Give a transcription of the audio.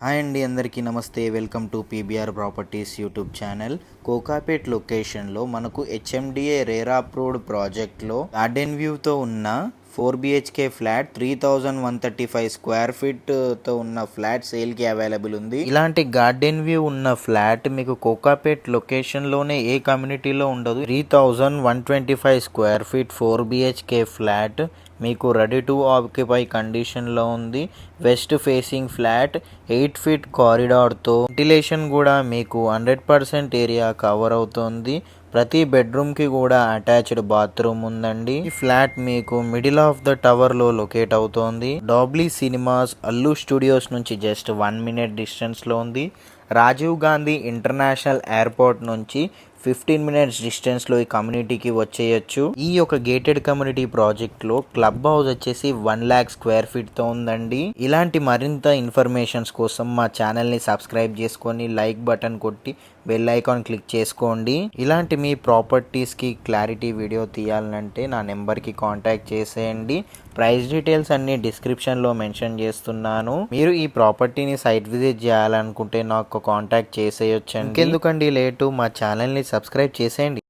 Hi అండి, అందరికీ నమస్తే. Welcome to PBR properties YouTube channel. Kokapet లొకేషన్లో మనకు హెచ్ఎండిఏ రేరా అప్రూవ్డ్ ప్రాజెక్ట్లో గార్డెన్ వ్యూతో ఉన్న 4 BHK ఫ్లాట్ 3135 స్క్వేర్ ఫీట్తో ఉన్న ఫ్లాట్ సేల్కి అవైలబుల్ ఉంది. ఇలాంటి గార్డెన్ వ్యూ ఉన్న ఫ్లాట్ మీకు కోకాపేట్ లొకేషన్లోనే ఏ కమ్యూనిటీలో ఉండదు. 3125 స్క్వేర్ ఫీట్ 4 BHK ఫ్లాట్ మీకు రెడీ టు ఆక్యుపై కండిషన్లో ఉంది. వెస్ట్ ఫేసింగ్ ఫ్లాట్ 8 ఫీట్ కారిడార్తో వెంటిలేషన్ కూడా మీకు 100% ఏరియా కవర్ అవుతుంది. ప్రతి బెడ్రూమ్కి కూడా అటాచ్డ్ బాత్రూమ్ ఉందండి. ఈ ఫ్లాట్ మీకు మిడిల్ ఆఫ్ ద టవర్లో లొకేట్ అవుతోంది. డాబ్లీ సినిమాస్, అల్లు స్టూడియోస్ నుంచి జస్ట్ 1 మినిట్ డిస్టెన్స్లో ఉంది. రాజీవ్ గాంధీ ఇంటర్నేషనల్ ఎయిర్పోర్ట్ నుంచి 15 మినిట్స్ డిస్టెన్స్లో ఈ కమ్యూనిటీకి వచ్చేయచ్చు. ఈ యొక్క గేటెడ్ కమ్యూనిటీ ప్రాజెక్ట్లో క్లబ్ హౌస్ వచ్చేసి 1 lakh స్క్వేర్ ఫీట్తో ఉందండి. ఇలాంటి మరింత ఇన్ఫర్మేషన్స్ కోసం మా ఛానల్ని సబ్స్క్రైబ్ చేసుకొని లైక్ బటన్ కొట్టి బెల్ ఐకాన్ క్లిక్ చేసుకోండి. ఇలాంటి మీ ప్రాపర్టీస్కి క్లారిటీ వీడియో తీయాలంటే నా నెంబర్కి కాంటాక్ట్ చేసేయండి. ప్రైస్ డీటెయిల్స్ అన్ని డిస్క్రిప్షన్లో మెన్షన్ చేస్తున్నాను. మీరు ఈ ప్రాపర్టీని సైట్ విజిట్ చేయాలనుకుంటే నాకు కాంటాక్ట్ చేసేయొచ్చండి. ఇంకెందుకండి లేటు, మా ఛానల్ని సబ్స్క్రైబ్ చేసేయండి.